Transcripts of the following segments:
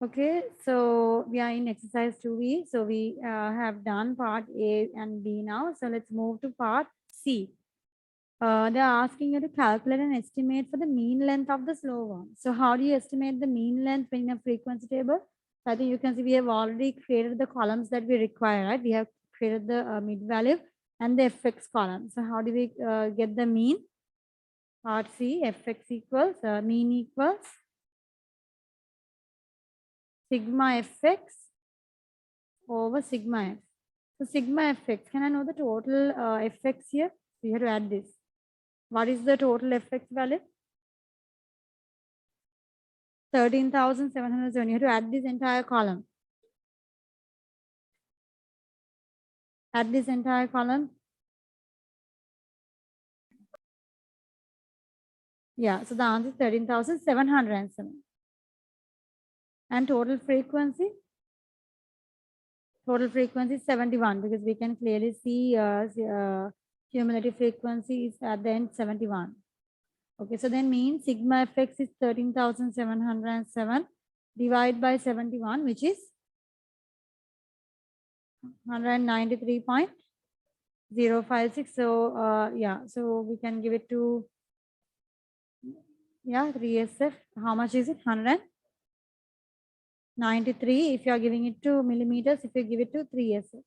Okay, so we are in exercise 2B. So we have done part A and B now. So let's move to part C. They're asking you to calculate and estimate for the mean length of the slow worm. So how do you estimate the mean length in a frequency table? So I think you can see we have already created the columns that we require, right? We have created the mid value and the fx column. So how do we get the mean? Part C, fx equals, mean equals sigma fx over sigma f. So sigma fx, can I know the total fx here? So you have to add this. What is the total fx value? 13,707. You have to add this entire column. Add this entire column. Yeah, so the answer is 13,707. And total frequency? Total frequency is 71 because we can clearly see cumulative frequency is at the end 71. Okay, so then mean sigma fx is 13,707 divided by 71, which is 193.056. So yeah, so we can give it to 3SF. How much is it? 193. If you are giving it to millimeters, if you give it to 3SF,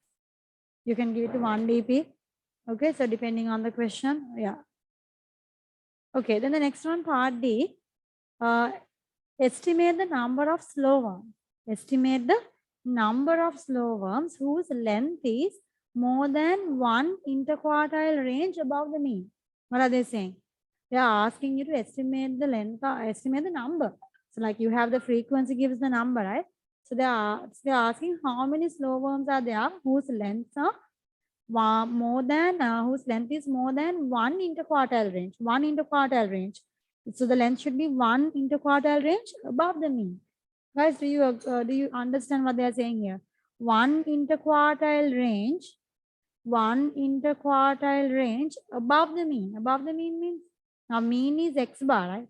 you can give it to 1 dp. Okay, so depending on the question, yeah. Okay, then the next one, part D. Estimate the number of slow worms. Estimate the number of slow worms whose length is more than 1 interquartile range above the mean. What are they saying? They are asking you to estimate the length, estimate the number. So like you have the frequency gives the number, right? So they are asking how many slow worms are there whose lengths are more than whose length is more than 1 interquartile range. 1 interquartile range. So the length should be 1 interquartile range above the mean. Guys, do you understand what they are saying here? 1 interquartile range. 1 interquartile range above the mean. Above the mean means now mean is x bar, right?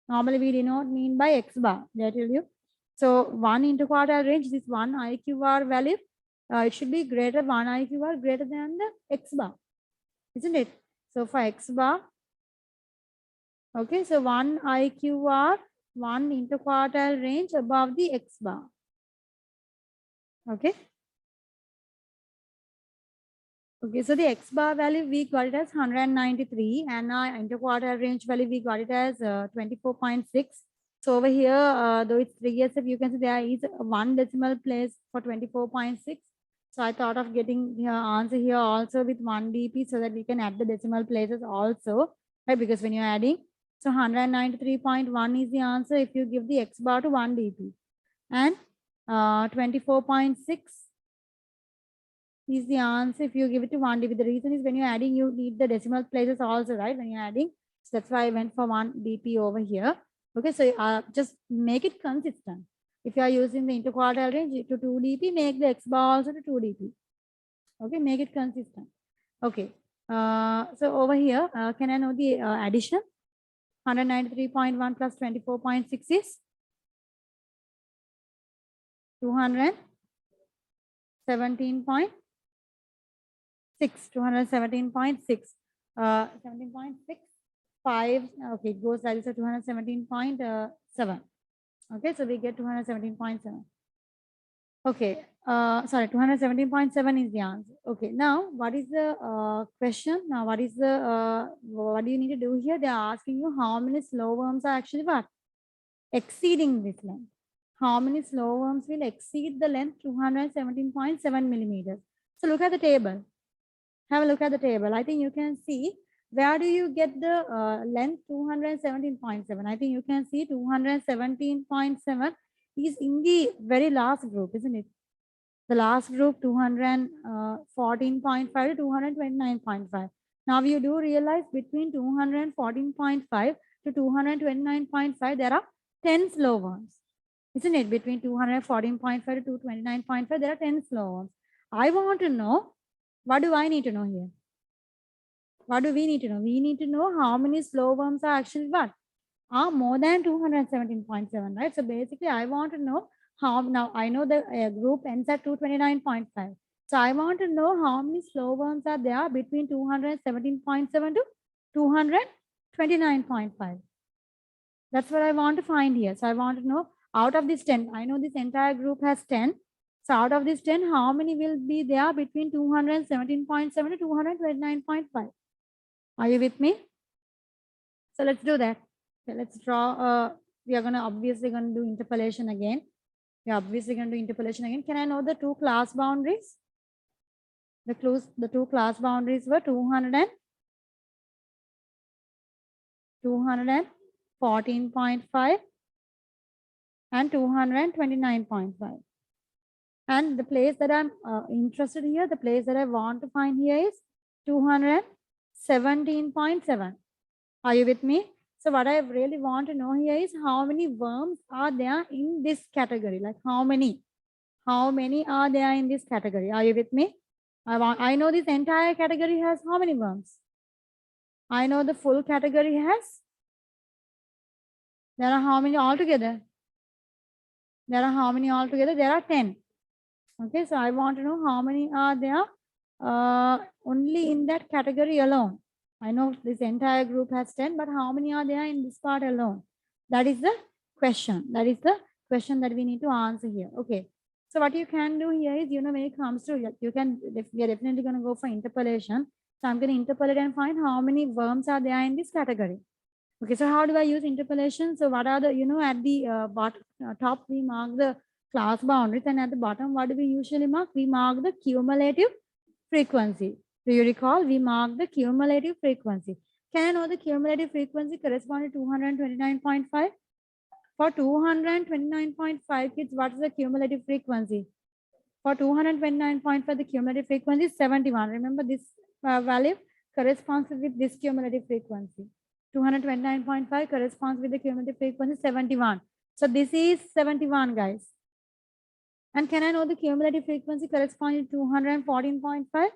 Normally we denote mean by x bar. Did I tell you? So 1 interquartile range, this 1 IQR value, it should be greater 1 IQR greater than the x bar, isn't it? So for x bar, okay, so 1 IQR, 1 interquartile range above the x bar. Okay. Okay, so the x bar value we got it as 193 and our interquartile range value we got it as 24.6. So over here, though it's 3SF, you can see there is one decimal place for 24.6. So I thought of getting the answer here also with 1 dp so that we can add the decimal places also, right? Because when you're adding, so 193.1 is the answer if you give the x bar to 1 dp. And 24.6 is the answer if you give it to 1 dp. The reason is when you're adding, you need the decimal places also, right? When you're adding, so that's why I went for 1 dp over here. Okay, so just make it consistent. If you are using the interquartile range to 2 dp, make the x bar also to 2 dp. Okay, make it consistent. Okay, so over here, can I know the addition? 193.1 plus 24.6 is 217.6. 217.6. 17.65. Okay, it goes like this. 217.7. Okay, so we get 217.7. Okay, sorry, 217.7 is the answer. Okay, now what is the question? Now what is the what do you need to do here? They are asking you how many slow worms are actually what? Exceeding this length. How many slow worms will exceed the length 217.7 millimeters? So look at the table. Have a look at the table. I think you can see where do you get the length 217.7. I think you can see 217.7 is in the very last group, isn't it? The last group 214.5 to 229.5. Now you do realize between 214.5 to 229.5 there are 10 slow worms, isn't it? Between 214.5 to 229.5 there are 10 slow worms. I want to know, what do I need to know here? What do we need to know? We need to know how many slow worms are actually what? Are more than 217.7, right? So basically I want to know how now I know the group ends at 229.5. So I want to know how many slow worms are there between 217.7 to 229.5. That's what I want to find here. So I want to know out of this 10, I know this entire group has 10. So out of this 10, how many will be there between 217.7 to 229.5? Are you with me? So let's do that. Okay, let's draw. We are going to obviously going to do interpolation again. We are obviously going to do interpolation again. Can I know the two class boundaries? The two class boundaries were 214.5 and 229.5. And the place that I'm interested here, the place that I want to find here is 217.7. Are you with me? So what I really want to know here is how many worms are there in this category? Like how many are there in this category? Are you with me? I know this entire category has how many worms? I know the full category has. There are how many altogether? There are how many altogether? There are 10. Okay, so I want to know how many are there only in that category alone. I know this entire group has 10, but how many are there in this part alone? That is the question. That is the question that we need to answer here. Okay. So what you can do here is, when it comes to, we are definitely going to go for interpolation. So I'm going to interpolate and find how many worms are there in this category. Okay, so how do I use interpolation? So what are the, at the top, we mark the class boundaries, and at the bottom, what do we usually mark? We mark the cumulative frequency. Do you recall? We mark the cumulative frequency. Can I know the cumulative frequency corresponding to 229.5? For 229.5 kids, what is the cumulative frequency? For 229.5, the cumulative frequency is 71. Remember, this value corresponds with this cumulative frequency. 229.5 corresponds with the cumulative frequency 71. So this is 71, guys. And can I know the cumulative frequency corresponding to 214.5?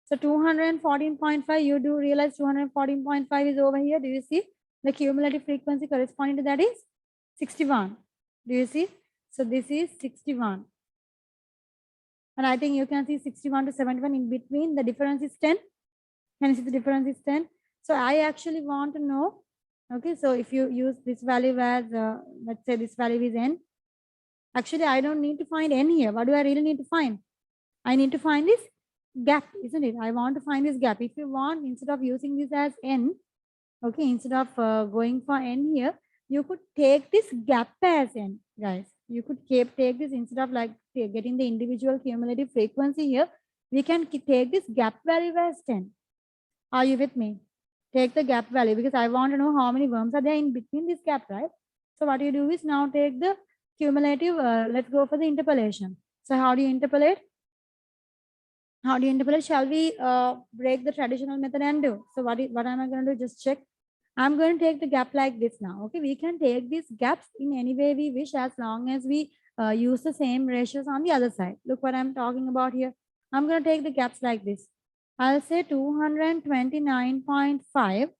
So 214.5, you do realize 214.5 is over here. Do you see? The cumulative frequency corresponding to that is 61. Do you see? So this is 61. And I think you can see 61 to 71 in between. The difference is 10. Can you see the difference is 10? So I actually want to know. Okay, so if you use this value as, let's say this value is n. Actually, I don't need to find n here. What do I really need to find? I need to find this gap, isn't it? I want to find this gap. If you want, instead of using this as n, okay, instead of going for n here, you could take this gap as n, guys. You could take this instead of like getting the individual cumulative frequency here. We can take this gap value as 10. Are you with me? Take the gap value because I want to know how many worms are there in between this gap, right? So what you do is now take the cumulative, let's go for the interpolation. So how do you interpolate? How do you interpolate? Shall we break the traditional method and do? So what am I going to do? Just check. I'm going to take the gap like this now. Okay, we can take these gaps in any way we wish as long as we use the same ratios on the other side. Look what I'm talking about here. I'm going to take the gaps like this. I'll say 229.5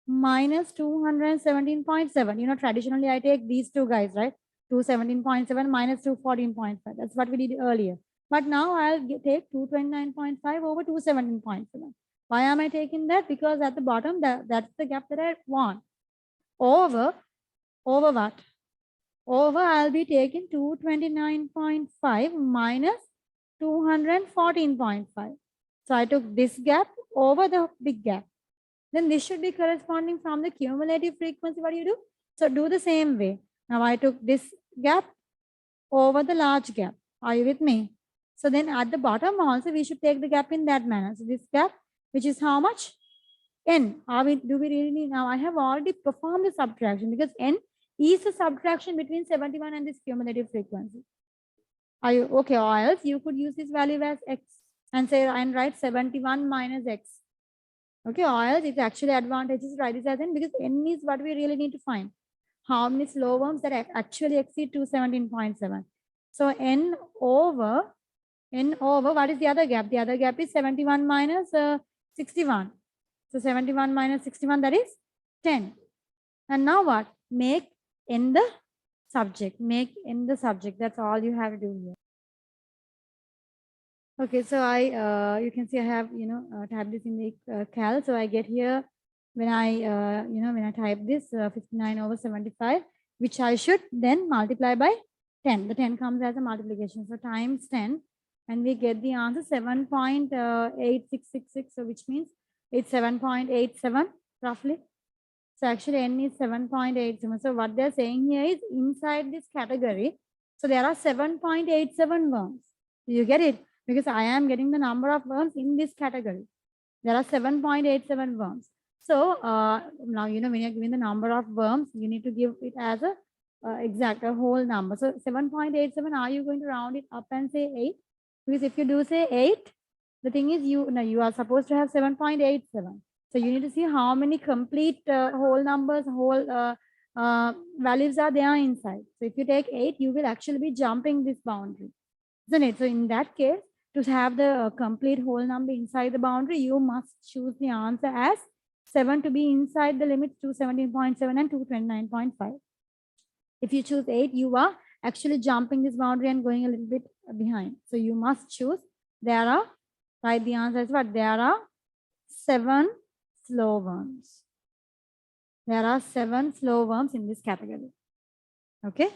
minus 217.7. Traditionally I take these two guys, right? 217.7 minus 214.5. That's what we did earlier. But now I'll take 229.5 over 217.7. Why am I taking that? Because at the bottom, that's the gap that I want. Over what? Over, I'll be taking 229.5 minus 214.5. So I took this gap over the big gap. Then this should be corresponding from the cumulative frequency. What do you do? So do the same way. Now I took this gap over the large gap. Are you with me? So then at the bottom also, we should take the gap in that manner. So this gap, which is how much? N. Do we really need? Now I have already performed the subtraction because N is the subtraction between 71 and this cumulative frequency. Are you okay? Or else you could use this value as X and say and write 71 minus X. Okay, or else it's actually advantageous to write this as N because N is what we really need to find. How many slow worms that actually exceed 217.7. So N over, what is the other gap? The other gap is 71 minus 61. So 71 minus 61, that is 10. And now what? Make N the subject. Make in the subject. That's all you have to do here. Okay, so you can see I have, typed this in the cal. So I get here when when I type this 59 over 75, which I should then multiply by 10. The 10 comes as a multiplication. So times 10, and we get the answer 7.8666. So which means it's 7.87 roughly. So actually n is 7.87. So what they're saying here is inside this category. So there are 7.87 worms. Do you get it? Because I am getting the number of worms in this category. There are 7.87 worms. So now, when you're giving the number of worms, you need to give it as a exact, a whole number. So 7.87, are you going to round it up and say 8? Because if you do say 8, the thing is you are supposed to have 7.87. So you need to see how many complete whole numbers, whole values are there inside. So if you take 8, you will actually be jumping this boundary, isn't it? So in that case, to have the complete whole number inside the boundary, you must choose the answer as 7 to be inside the limits 217.7 and 229.5. If you choose 8, you are actually jumping this boundary and going a little bit behind. So you must choose. Write the answer as what? There are 7 slow worms. There are 7 slow worms in this category. Okay.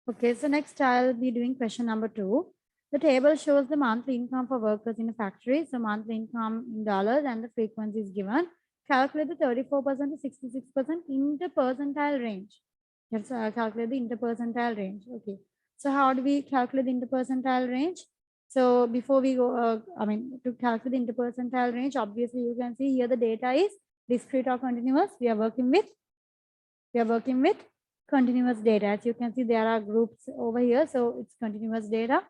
Okay, so next I'll be doing question number 2. The table shows the monthly income for workers in a factory. So monthly income in dollars and the frequency is given. Calculate the 34% to 66% interpercentile range. Let's calculate the interpercentile range. Okay. So how do we calculate the interpercentile range? So before we go, to calculate the interpercentile range, obviously you can see here the data is discrete or continuous. We are working with continuous data. As you can see, there are groups over here. So it's continuous data.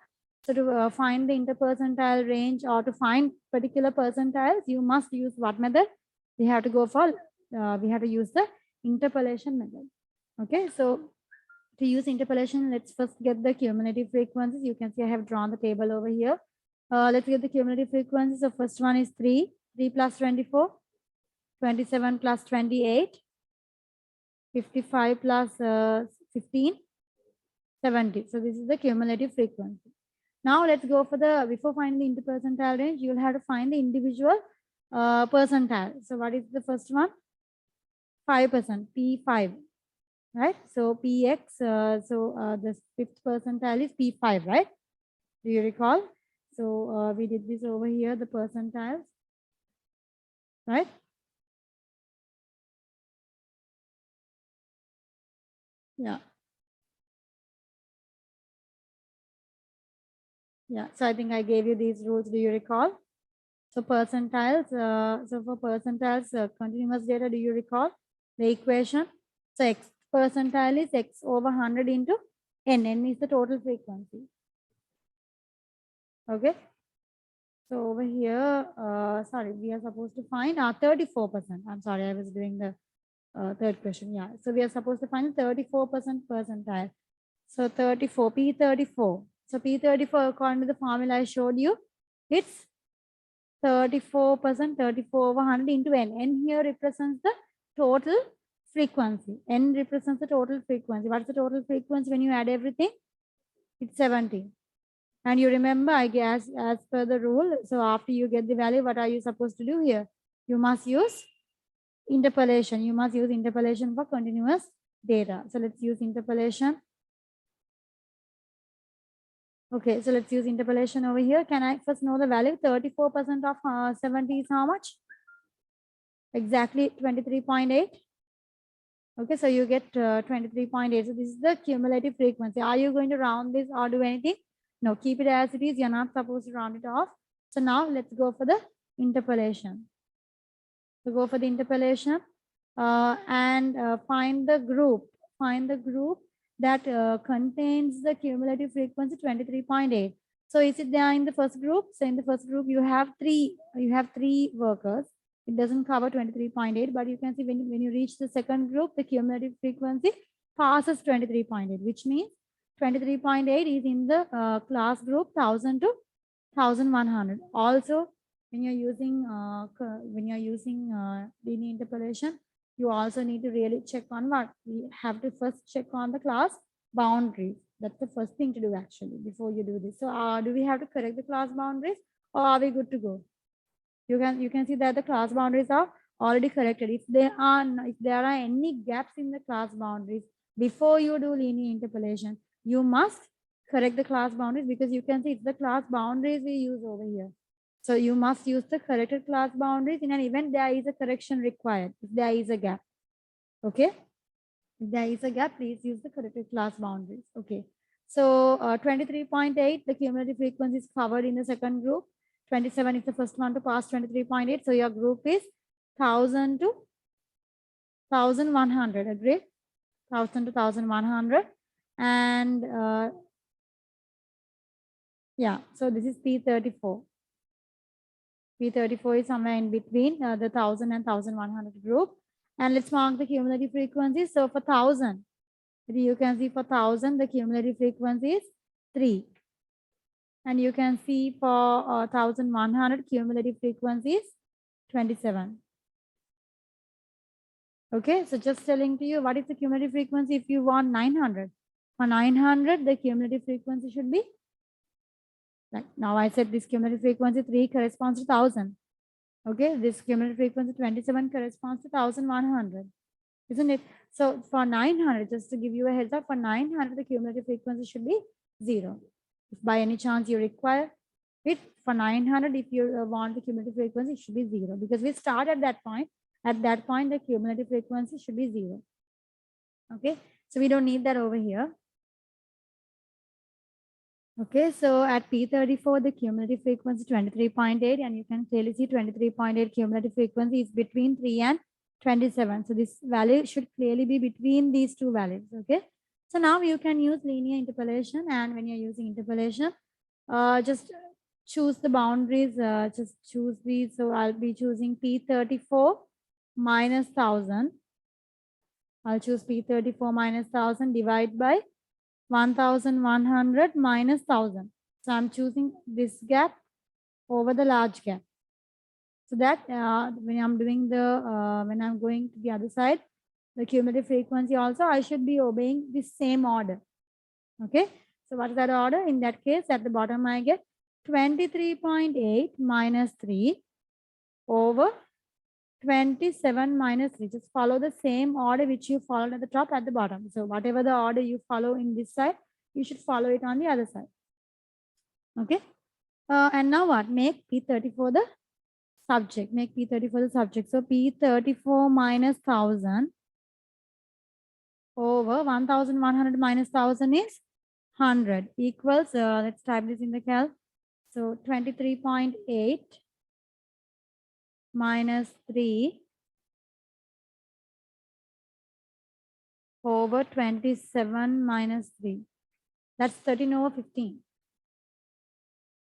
So to find the interpercentile range or to find particular percentiles, you must use what method? We have to go for, we have to use the interpolation method. Okay, so to use interpolation, let's first get the cumulative frequencies. You can see I have drawn the table over here. Let's get the cumulative frequencies. So first one is 3 plus 24, 27 plus 28, 55 plus 15, 70. So this is the cumulative frequency. Now let's go for the, before finding the interpercentile range, you'll have to find the individual percentile. So what is the first one? 5%, P5, right? So PX, the 5th percentile is P5, right? Do you recall? So we did this over here, the percentiles, right? Yeah. Yeah, so I think I gave you these rules. Do you recall? So percentiles, so for percentiles, continuous data, do you recall the equation? So X percentile is X over 100 into N. N is the total frequency. Okay. So over here, sorry, we are supposed to find 34%. I'm sorry, I was doing the third question. Yeah. So we are supposed to find 34% percentile. So 34, P34. So P34, according to the formula I showed you, it's 34%, 34 over 100 into N. N here represents the total frequency. N represents the total frequency. What's the total frequency when you add everything? It's 70. And you remember, I guess, as per the rule, so after you get the value, what are you supposed to do here? You must use interpolation. You must use interpolation for continuous data. So let's use interpolation. Okay, so let's use interpolation over here. Can I first know the value? 34% of 70 is how much? Exactly 23.8. Okay, so you get 23.8. So this is the cumulative frequency. Are you going to round this or do anything? No, keep it as it is. You're not supposed to round it off. So now let's go for the interpolation. So go for the interpolation and find the group. Find the group that contains the cumulative frequency 23.8. So is it there in the first group? So in the first group, you have three workers. It doesn't cover 23.8, but you can see when you reach the second group, the cumulative frequency passes 23.8, which means 23.8 is in the class group 1000 to 1100. Also, when you're using linear interpolation, you also need to really check on what? We have to first check on the class boundaries. That's the first thing to do actually before you do this. So do we have to correct the class boundaries or are we good to go? You can see that the class boundaries are already corrected. If there are any gaps in the class boundaries before you do linear interpolation, you must correct the class boundaries because you can see it's the class boundaries we use over here. So you must use the corrected class boundaries in an event there is a correction required. If there is a gap, okay. If there is a gap, please use the corrected class boundaries. Okay. So 23.8, the cumulative frequency is covered in the second group. 27 is the first one to pass 23.8. So your group is 1000 to 1100. Agree? 1000 to 1100. And yeah, so this is P34. P34 is somewhere in between the 1000 and 1100 group. And let's mark the cumulative frequency. So for 1000, you can see for 1000, the cumulative frequency is 3. And you can see for 1100, cumulative frequency is 27. Okay, so just telling to you what is the cumulative frequency if you want 900. For 900, the cumulative frequency should be, like now I said this cumulative frequency 3 corresponds to 1000. Okay, this cumulative frequency 27 corresponds to 1100. Isn't it? So for 900, just to give you a heads up, for 900, the cumulative frequency should be 0. If by any chance you require it for 900, if you want the cumulative frequency, it should be 0 because we start at that point. At that point, the cumulative frequency should be 0. Okay, so we don't need that over here. Okay, so at P34, the cumulative frequency 23.8, and you can clearly see 23.8 cumulative frequency is between 3 and 27. So this value should clearly be between these two values. Okay, so now you can use linear interpolation, and when you're using interpolation, just choose the boundaries, just choose these. So I'll be choosing P34 minus 1000. I'll choose P34 minus 1000 divided by 1100 minus 1000. So I'm choosing this gap over the large gap. So that when I'm doing the, when I'm going to the other side, the cumulative frequency also, I should be obeying the same order. Okay. So what is that order? In that case, at the bottom, I get 23.8 minus 3 over 27 minus 3. Just follow the same order which you followed at the top at the bottom. So whatever the order you follow in this side, you should follow it on the other side. Okay. And now what? Make P34 the subject. Make P34 the subject. So P34 minus 1000 over 1100 minus 1000 is 100 equals, let's type this in the calc. So 23.8 minus 3 over 27 minus 3. That's 13 over 15.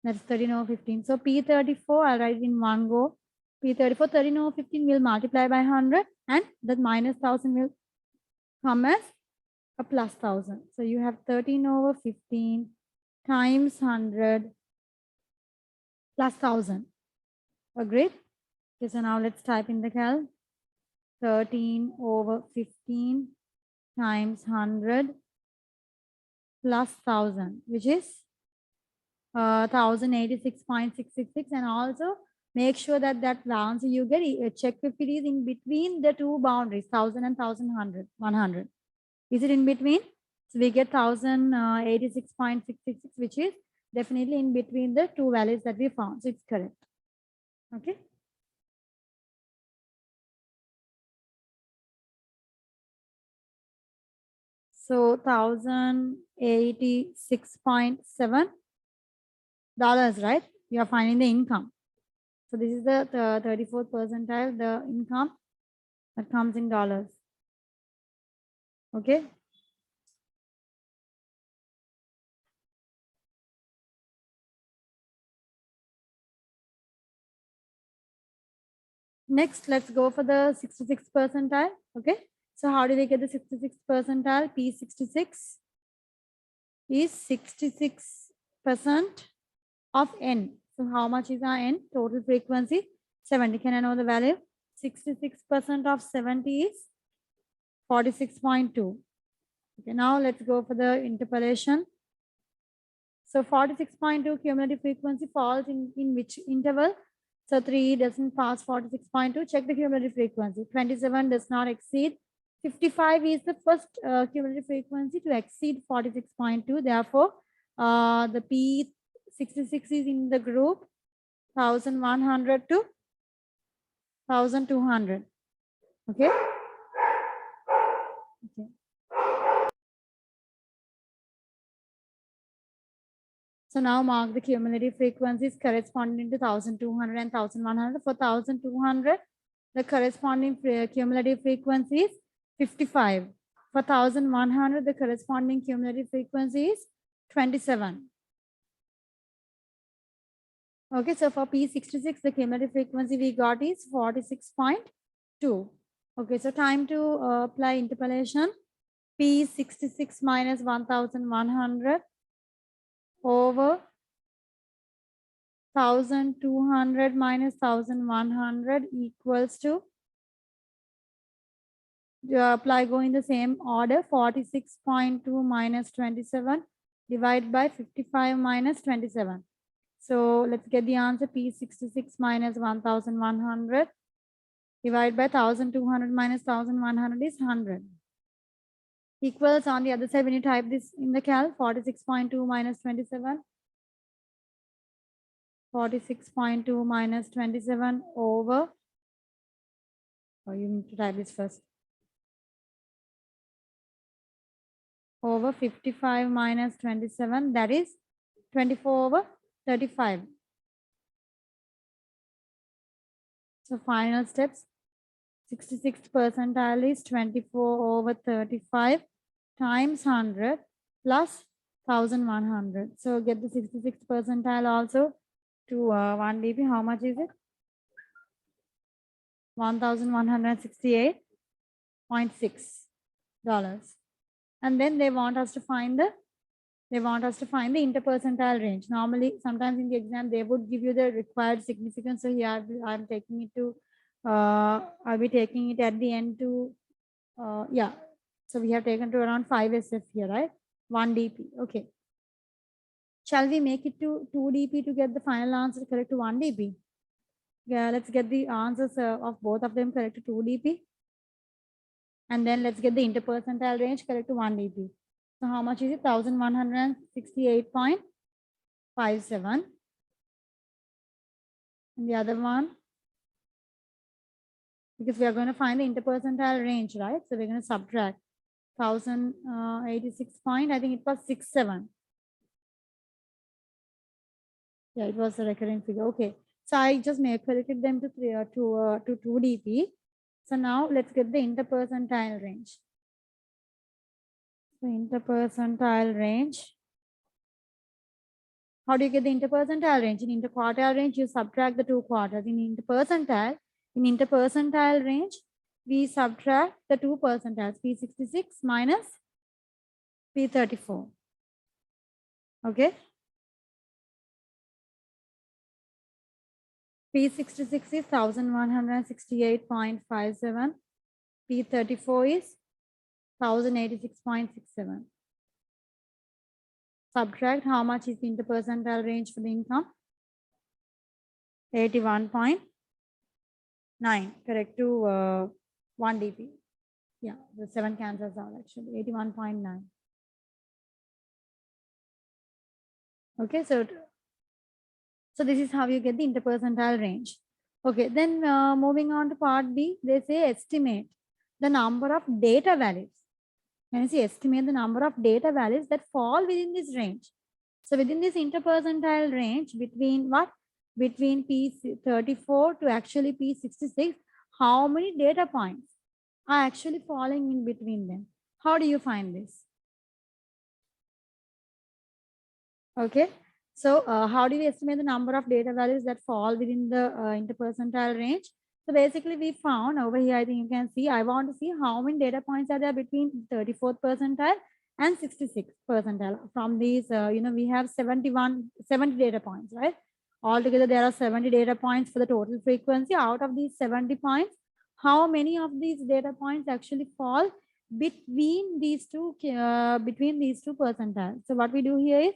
That's 13 over 15. So P34, I'll write it in one go. P34, 13 over 15 will multiply by 100 and that minus 1000 will come as a plus 1000. So you have 13 over 15 times 100 plus 1000. Agreed? Okay, so now let's type in the calc. 13 over 15 times 100 plus 1000, which is 1086.666. And also make sure that the answer you get, check if it is in between the two boundaries, 1000 and 100. Is it in between? So we get 1086.666, which is definitely in between the two values that we found. So it's correct. Okay. So $1,086.7, right? You are finding the income. So this is the 34th percentile, the income that comes in dollars. Okay. Next, let's go for the 66th percentile. Okay. So how do we get the 66th percentile? P66 is 66% of N. So how much is our N? Total frequency 70. Can I know the value? 66% of 70 is 46.2. Okay, now let's go for the interpolation. So 46.2 cumulative frequency falls in which interval? So 3 doesn't pass 46.2. Check the cumulative frequency. 27 does not exceed. 55 is the first cumulative frequency to exceed 46.2. Therefore, the P66 is in the group 1100 to 1200. Okay. Okay. So now mark the cumulative frequencies corresponding to 1200 and 1100. For 1200, the corresponding cumulative frequency is 55. For 1100, the corresponding cumulative frequency is 27. Okay, so for P66, the cumulative frequency we got is 46.2. Okay, so time to apply interpolation. P66 minus 1100 over 1200 minus 1100 equals to, apply go in the same order, 46.2 minus 27 divided by 55 minus 27. So let's get the answer. P66 minus 1100 divided by 1200 minus 1100 is 100. Equals on the other side, when you type this in the cal, 46.2 minus 27. 46.2 minus 27 over, you need to type this first, over 55 minus 27, that is 24 over 35. So final steps, 66th percentile is 24 over 35 times 100 plus 1100. So get the 66th percentile also to 1 dB. How much is it? $1,168.6. And then they want us to find the interpercentile range. Normally, sometimes in the exam, they would give you the required significance. So here I'm taking it to, I'll be taking it at the end to, yeah. So we have taken to around 5 SF here, right? 1 dP. Okay. Shall we make it to 2 dP to get the final answer correct to 1 dP? Yeah, let's get the answers of both of them correct to 2 dP. And then let's get the interpercentile range correct to 1 dP. So how much is it? 1168.57. And the other one, because we are going to find the interpercentile range, right? So we're going to subtract 1086 point, I think it was 67. Yeah, it was a recurring figure. Okay. So I just corrected them to 2 dP. So now let's get the interpercentile range. So interpercentile range. How do you get the interpercentile range? In interquartile range, you subtract the 2 quarters. In interpercentile range, we subtract the 2 percentiles, P66 minus P34. Okay. P66 is 1168.57. P34 is 1086.67. Subtract how much is the interpercentile range for the income? 81.9. Correct to 1 dP. Yeah, the 7 cancels out actually. 81.9. Okay, so this is how you get the interpercentile range. Okay, then moving on to part B, they say estimate the number of data values. When you see estimate the number of data values that fall within this range. So within this interpercentile range, between what? Between P34 to actually P66, how many data points are actually falling in between them? How do you find this? Okay. So how do we estimate the number of data values that fall within the interpercentile range? So basically we found over here, I think you can see, I want to see how many data points are there between 34th percentile and 66th percentile. From these, we have 70 data points, right? Altogether, there are 70 data points for the total frequency. Out of these 70 points, how many of these data points actually fall between these two percentiles. So what we do here is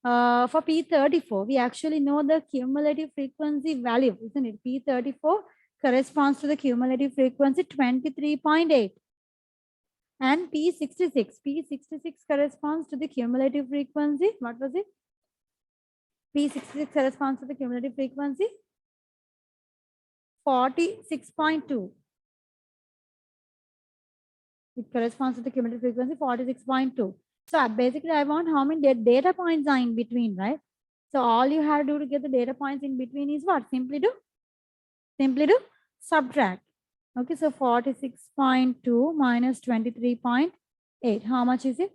for P34, we actually know the cumulative frequency value, isn't it? P34 corresponds to the cumulative frequency 23.8. And P66 corresponds to the cumulative frequency. What was it? P66 corresponds to the cumulative frequency 46.2. It corresponds to the cumulative frequency 46.2. So basically, I want how many data points are in between, right? So all you have to do to get the data points in between is what? Simply do subtract. Okay, so 46.2 minus 23.8. How much is it?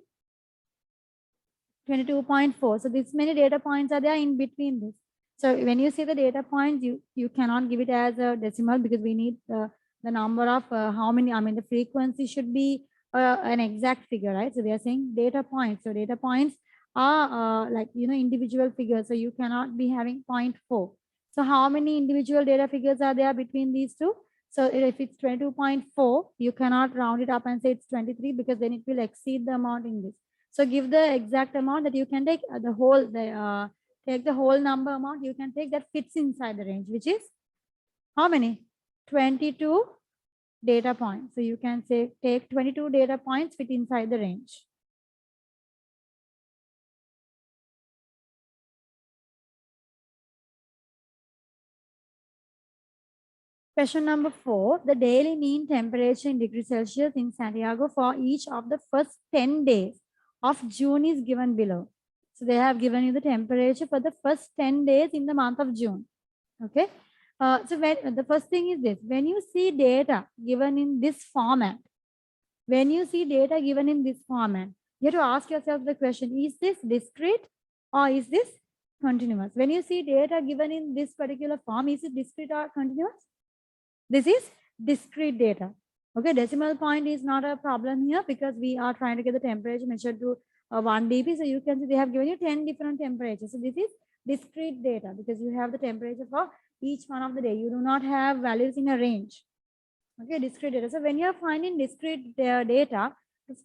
22.4. So this many data points are there in between this. So when you see the data points, you cannot give it as a decimal because we need the number of how many, the frequency should be an exact figure, right? So we are saying data points. So data points are individual figures. So you cannot be having 0.4. So how many individual data figures are there between these two? So if it's 22.4, you cannot round it up and say it's 23 because then it will exceed the amount in this. So give the exact amount that you can take take the whole number amount you can take that fits inside the range, which is how many? 22 data points. So you can say take 22 data points fit inside the range. Question number 4, the daily mean temperature in degrees Celsius in Santiago for each of the first 10 days of June is given below. So they have given you the temperature for the first 10 days in the month of June. Okay. So when, the first thing is this, when you see data given in this format, you have to ask yourself the question, is this discrete or is this continuous? When you see data given in this particular form, is it discrete or continuous? This is discrete data. Okay, decimal point is not a problem here because we are trying to get the temperature measured to 1 dB. So you can see they have given you 10 different temperatures. So this is discrete data because you have the temperature for each one of the day. You do not have values in a range. Okay, discrete data. So when you are finding discrete data,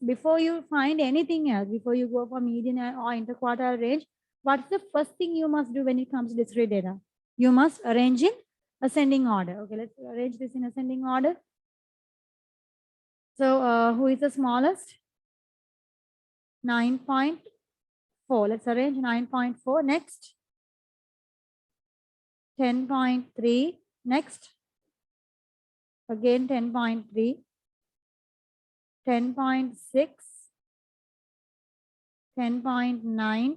before you find anything else, before you go for median or interquartile range, what's the first thing you must do when it comes to discrete data? You must arrange in ascending order. Okay, let's arrange this in ascending order. So who is the smallest? 9.4. Let's arrange 9.4. Next. 10.3. Next. Again 10.3. 10.6. 10.9.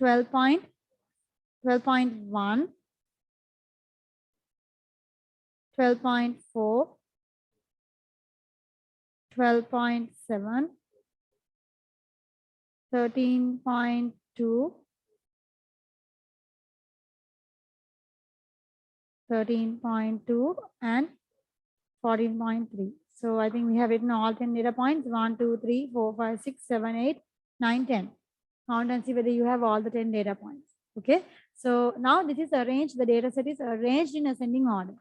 12.1. 12.4, 12.7, 13.2, 13.2, and 14.3. So I think we have written all 10 data points. 1, 2, 3, 4, 5, 6, 7, 8, 9, 10. Count and see whether you have all the 10 data points. Okay. So now this is arranged. The data set is arranged in ascending order.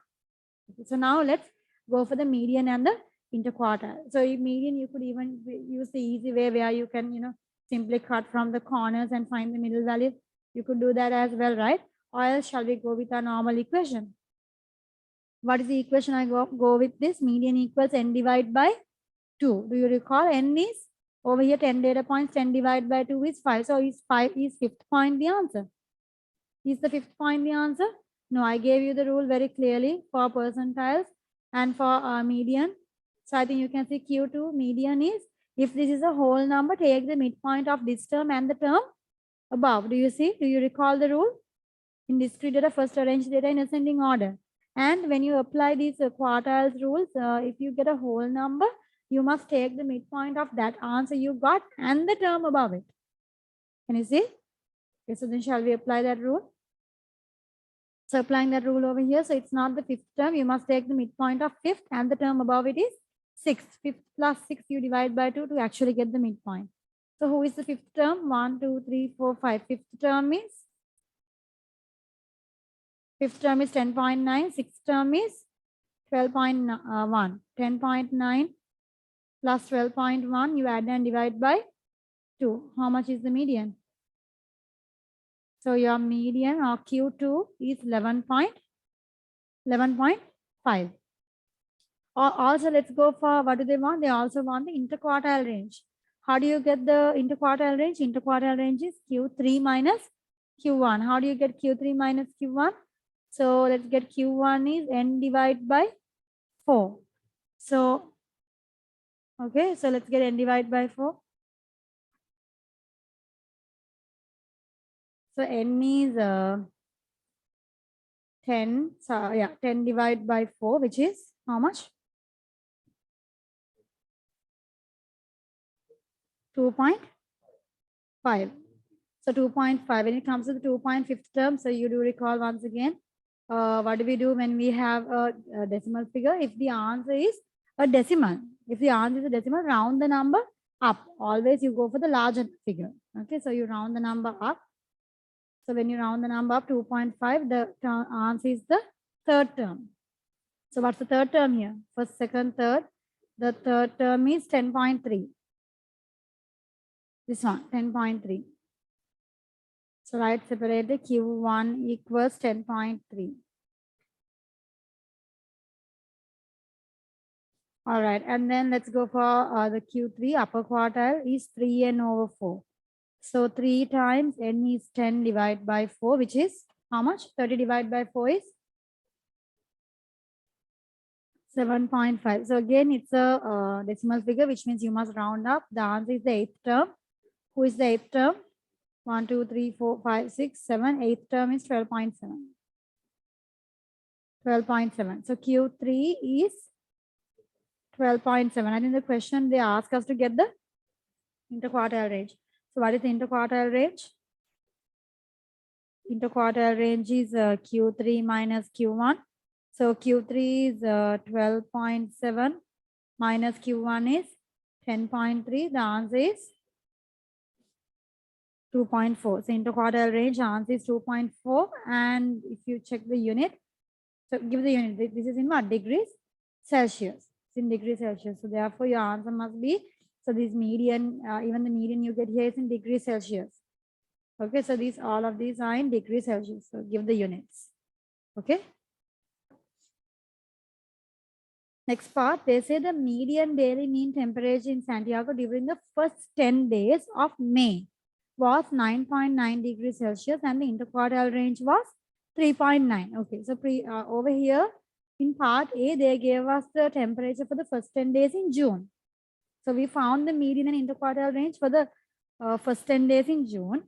Okay, so now let's go for the median and the interquartile. So in median, you could even use the easy way where you can, simply cut from the corners and find the middle value. You could do that as well, right? Or else shall we go with our normal equation? What is the equation I go with this? Median equals n divided by 2. Do you recall? N is over here 10 data points, 10 divided by 2 is 5. So is 5 is fifth point the answer? Is the fifth point the answer? No, I gave you the rule very clearly for percentiles and for median. So I think you can see Q2 median is, if this is a whole number, take the midpoint of this term and the term above. Do you see? Do you recall the rule? In discrete data, first arrange data in ascending order. And when you apply these quartiles rules, if you get a whole number, you must take the midpoint of that answer you got and the term above it. Can you see? Okay, so then shall we apply that rule? So applying that rule over here, so it's not the fifth term. You must take the midpoint of fifth and the term above it is sixth. Fifth plus 6 you divide by 2 to actually get the midpoint. So who is the fifth term? 1, 2, 3, 4, 5. Fifth term is 10.9. Sixth term is 12.1. 10.9 plus 12.1, you add and divide by 2. How much is the median? So your median or Q2 is 11.5. Also, let's go for what do they want? They also want the interquartile range. How do you get the interquartile range? Interquartile range is Q3 minus Q1. How do you get Q3 minus Q1? So let's get Q1 is n divided by 4. So, okay, so let's get n divided by 4. So n is 10. So yeah, 10 divided by 4, which is how much? 2.5. So 2.5. When it comes to the 2.5th term, so you do recall once again, what do we do when we have a decimal figure? If the answer is a decimal, if the answer is a decimal, round the number up. Always you go for the larger figure. Okay, so you round the number up. So when you round the number up 2.5, the answer is the third term. So what's the third term here? First, second, third. The third term is 10.3. This one, 10.3. So write separately Q1 equals 10.3. All right, and then let's go for the Q3 upper quartile is 3n over 4. So 3 times n is 10 divided by 4, which is how much? 30 divided by 4 is 7.5. So again, it's a decimal figure, which means you must round up. The answer is the 8th term. Who is the 8th term? 1, 2, 3, 4, 5, 6, 7. 8th term is 12.7. 12.7. So Q3 is 12.7. I think the question they ask us to get the interquartile range. So what is the interquartile range? Interquartile range is Q3 minus Q1. So Q3 is 12.7 minus Q1 is 10.3. The answer is 2.4. So interquartile range answer is 2.4. And if you check the unit, so give the unit. This is in what? Degrees Celsius. It's in degrees Celsius. So therefore your answer must be, so this median, even the median you get here is in degrees Celsius. Okay, so these all of these are in degrees Celsius. So give the units. Okay. Next part, they say the median daily mean temperature in Santiago during the first 10 days of May was 9.9 degrees Celsius and the interquartile range was 3.9. Okay, so over here in part A, they gave us the temperature for the first 10 days in June. So we found the median and interquartile range for the first 10 days in June.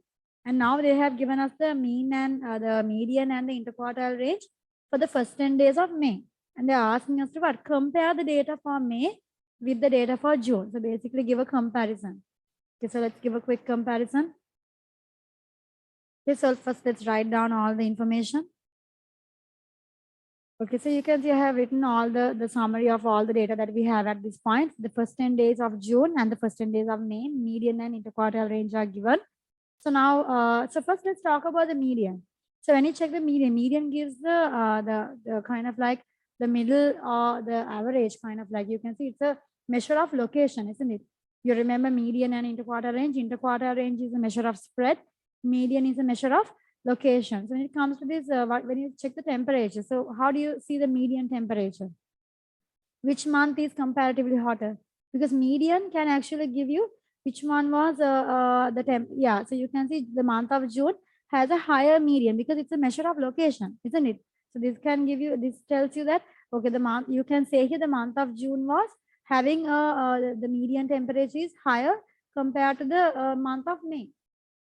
And now they have given us the mean and the median and the interquartile range for the first 10 days of May. And they're asking us to what? Compare the data for May with the data for June. So basically give a comparison. Okay, so let's give a quick comparison. Okay, so first let's write down all the information. Okay, so you can see I have written all the summary of all the data that we have at this point. The first 10 days of June and the first 10 days of May, median and interquartile range are given. So now, so first let's talk about the median. So when you check the median gives the kind of like the middle or the average kind of like, you can see it's a measure of location, isn't it? You remember median and interquartile range. Interquartile range is a measure of spread. Median is a measure of location. So when it comes to this, when you check the temperature, so how do you see the median temperature? Which month is comparatively hotter? Because median can actually give you which one was the temp. Yeah, so you can see the month of June has a higher median because it's a measure of location, isn't it? So this can give you, this tells you that, okay, the month, you can say here the month of June was having the median temperature is higher compared to the month of May,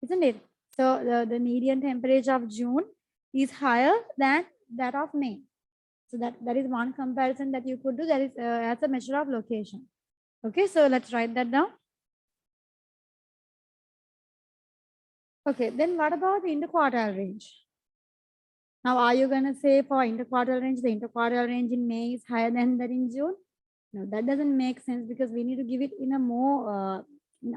isn't it? So the median temperature of June is higher than that of May. So that is one comparison that you could do, that is as a measure of location. Okay, so let's write that down. Okay, then what about the interquartile range? Now, are you going to say for interquartile range, the interquartile range in May is higher than that in June? No, that doesn't make sense because we need to give it in a more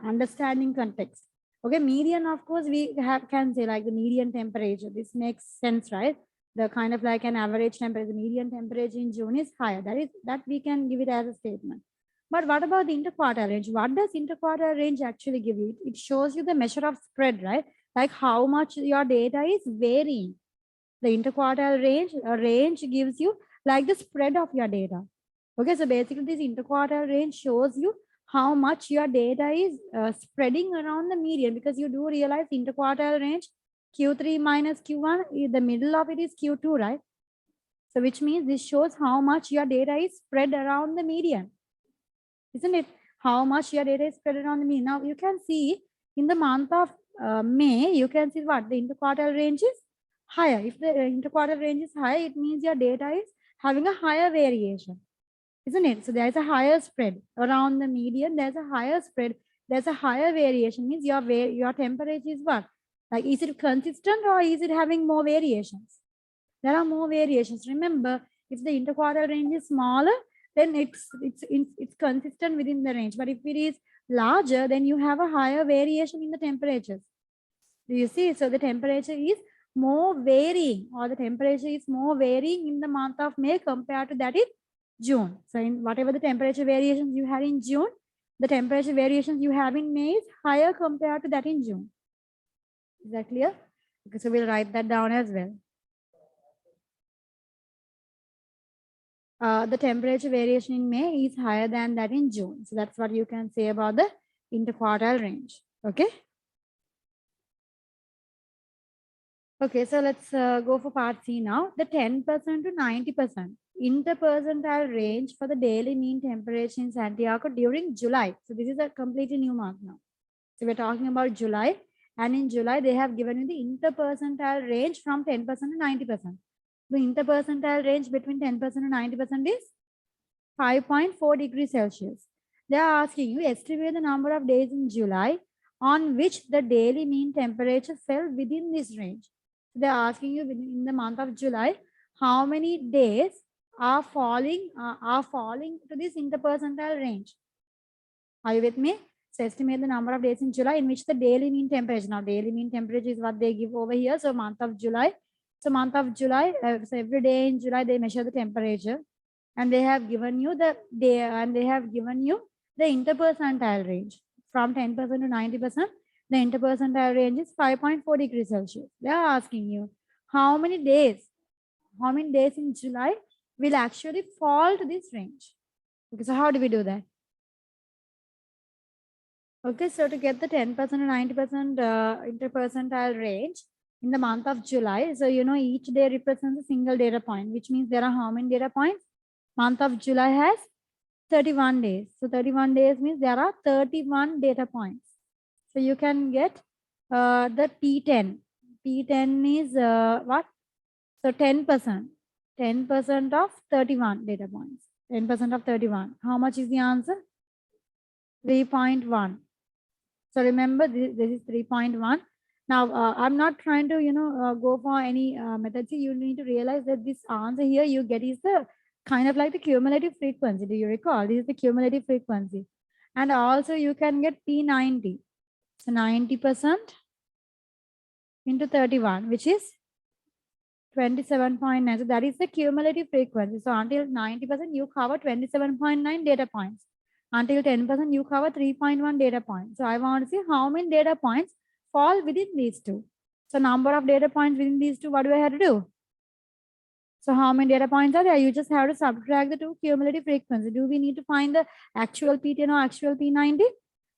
understanding context. Okay, median, of course, we can say like the median temperature. This makes sense, right? the kind of like an average temperature, the median temperature in June is higher. That we can give it as a statement. But what about the interquartile range? What does interquartile range actually give you? It shows you the measure of spread, right? Like how much your data is varying. The interquartile range gives you like the spread of your data. Okay, so basically this interquartile range shows you how much your data is spreading around the median, because you do realize interquartile range Q3 minus Q1, the middle of it is Q2, right? So which means this shows how much your data is spread around the median, isn't it? How much your data is spread around the median. Now you can see in the month of May, you can see what the interquartile range is higher. If the interquartile range is high, it means your data is having a higher variation, isn't it? So there's a higher spread around the median. There's a higher spread. There's a higher variation. Means your temperature is what? Like, is it consistent or is it having more variations? There are more variations. Remember, if the interquartile range is smaller, then it's consistent within the range. But if it is larger, then you have a higher variation in the temperatures. Do you see? So the temperature is more varying, or the temperature is more varying in the month of May compared to that in June. So in whatever the temperature variations you had in June, the temperature variations you have in May is higher compared to that in June. Is that clear? Okay, so we'll write that down as well. The temperature variation in May is higher than that in June. So that's what you can say about the interquartile range. Okay. Okay, so let's go for part C now. The 10% to 90% interpercentile range for the daily mean temperature in Santiago during July. So this is a completely new month now. So we're talking about July, and in July they have given you the interpercentile range from 10% to 90%. The interpercentile range between 10% and 90% is 5.4 degrees Celsius. They are asking you estimate the number of days in July on which the daily mean temperature fell within this range. So they are asking you in the month of July, how many days are falling to this interpercentile range. Are you with me? So estimate the number of days in July in which the daily mean temperature. Now daily mean temperature is what they give over here. So month of July. So month of July, so every day in July they measure the temperature, and they have given you the day, and they have given you the interpercentile range from 10% to 90%. The interpercentile range is 5.4 degrees Celsius. They are asking you how many days in July will actually fall to this range. Okay, so how do we do that? Okay, so to get the 10% and 90% interpercentile range in the month of July, so you know each day represents a single data point, which means there are how many data points? Month of July has 31 days. So 31 days means there are 31 data points. So you can get the P10. P10 is what? So 10%. 10% of 31 data points. 10% of 31. How much is the answer? 3.1. So remember, this is 3.1. Now, I'm not trying to, go for any methods. You need to realize that this answer here you get is the kind of like the cumulative frequency. Do you recall? This is the cumulative frequency. And also you can get P90. So 90% into 31, which is 27.9. So that is the cumulative frequency. So until 90%, you cover 27.9 data points. Until 10%, you cover 3.1 data points. So I want to see how many data points fall within these two. So number of data points within these two, what do I have to do? So how many data points are there? You just have to subtract the two cumulative frequency. Do we need to find the actual P10 or actual P90?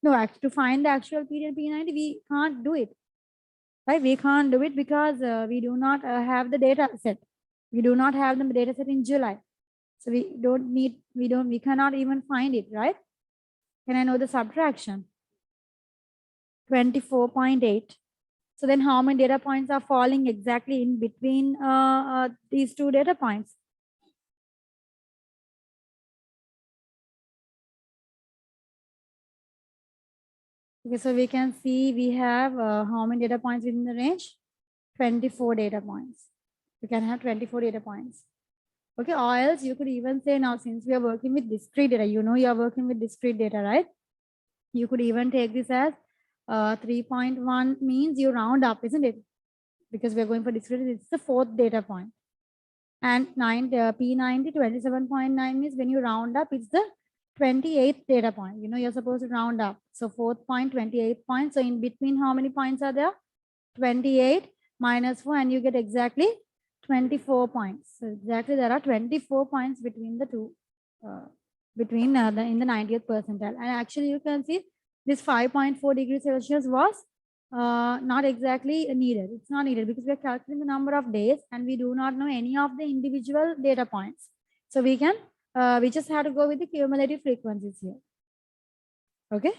No, to find the actual P10 P90, we can't do it. Right? We can't do it because we do not have the data set. We do not have the data set in July. So we cannot even find it, right? Can I know the subtraction? 24.8. So then how many data points are falling exactly in between these two data points? Okay, so we can see we have how many data points within the range? 24 data points. We can have 24 data points. Okay, or else you could even say now, since we are working with discrete data, you are working with discrete data, right? You could even take this as 3.1 means you round up, isn't it? Because we're going for discrete, it's the fourth data point. And P90 27.9 means when you round up, it's the 28th data point. You know, you're supposed to round up. So 4th point, 28th point. So in between, how many points are there? 28 minus 4, and you get exactly 24 points. So exactly there are 24 points between the two, in the 90th percentile. And actually you can see this 5.4 degrees Celsius was not exactly needed. It's not needed because we are calculating the number of days and we do not know any of the individual data points. So we just have to go with the cumulative frequencies here. Okay.